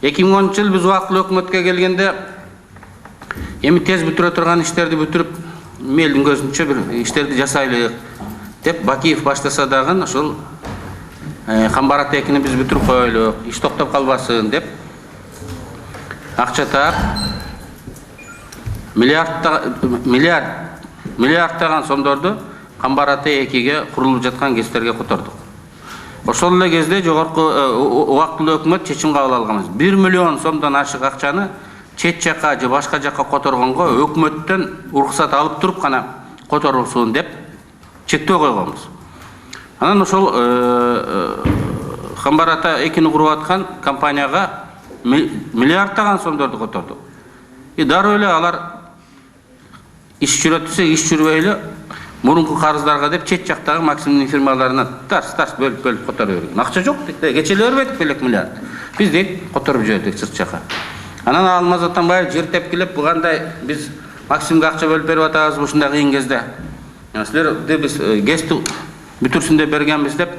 2010 жыл биз убактылуу өкмөткө келгенде эми тез бүтүрө турган иштерди бүтүрүп, элдин көзүнчө бир иштерди жасайлык деп Бакиев баштаса дагы ошол Камбар-Ата 2-ни биз бүтүрүп коелу, иш токтоп калбасын деп акча таап миллиардтаган сомдорду Камбар-Ата 2-ге курулуп жаткан кездерге котордук. Ошол эле кезде жогорку убактылуу өкмөт чечим кабыл алганбыз. 1 миллион сомдон ашык акчаны чет жакка же башка жакка которгонго өкмөттөн уруксат алып туруп гана которулсун деп чектөө койгонбуз. Анан ошол Камбар-Ата 2-ни куруп аткан компанияга миллиардтаган сомдорду котордук. Дароо эле алар иш жүрөт десе, иш жүрбөй эле мурунку карыздарга деп чет жактагы Максимдин фирмаларына тарс бөлүп которуп берген. Акча жок дейт, кечеле бербедик белек миллиард. Биз дейт которуп жибердик сырт жакка. Анан Алмаз Атамбаев жер тепкилеп, бу кандай биз Максимге акча бөлүп берип атабыз ушундай кыйын кезде. Силерди биз ГЭСти бүтүрсүн деп бергенбиз деп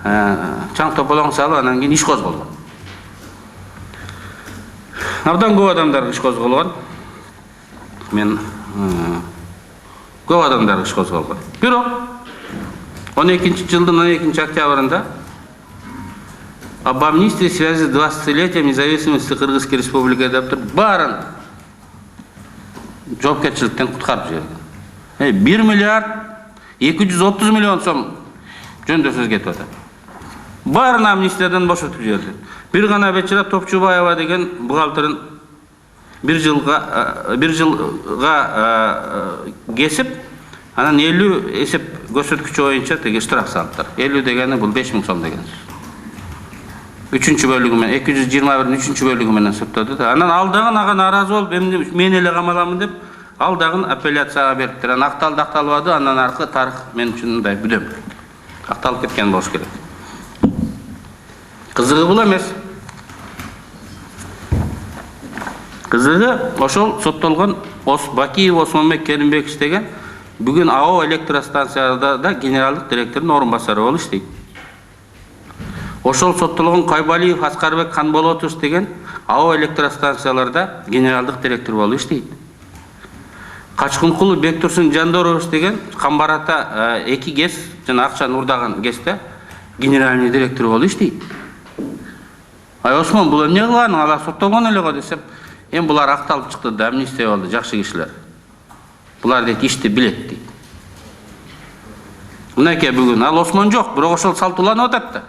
чаң тополоң салып, анан кийин иш козголгон. Абдан көп адамдар иш козголгон. Мен көп адамдар иш козголгон. Бирок 12-жылдын 12 октябрында об амнистии в связи с 20-летием независимости Кыргызской республики деп туруп баарын жоопкерчиликтен куткарып жиберген. 1 миллиард 230 миллион сом жөндө сөз кетип атат. Баарын амнистиядан бошотуп жиберди. Бир гана Бечира Топчубаева деген бухгалтерин bir жылга кесип, анан 50 эсеп көрсөткүчү боюнча теге штраф салыптыр. 50 дегени бул 5000 сом деген сөз. 3-чү бөлүгү менен 221-ин 3-чү бөлүгү менен соттоду. Анан ал дагы ага нааразы болуп, мен эле камаламын деп, ал дагы апелляцияга бериптир. Анан акталды, акталбады, андан аркы тарых мен үчүн мындай бүдөм. Акталып кеткен болуш керек. Кызыгы бул эмес. Кызыгы ошол соттолгон Бакиев Осмонбек Керимбекович деген бүгүн АО электростанцияда да генералдык директордун орун басары болуп иштейт. Ошол соттолгон Кайбалиев Аскарбек Канболотович деген АО электростанцияларда генералдык директор болуп иштейт. Качкынкулов Бектурсун Жандорович деген Камбар-Ата 2 ГЭС жана акчаны урдаган ГЭСте генеральный директор болуп иштейт. Осмон бул эмне кылган? Алар соттолгон эле го десем, булар акталып чыкты да, амнистия болду, жакшы кишилер. Булар дейт ишти билет дейт. Мынакей бүгүн ал Осмон жок, бирок ошол салтууланып атат да.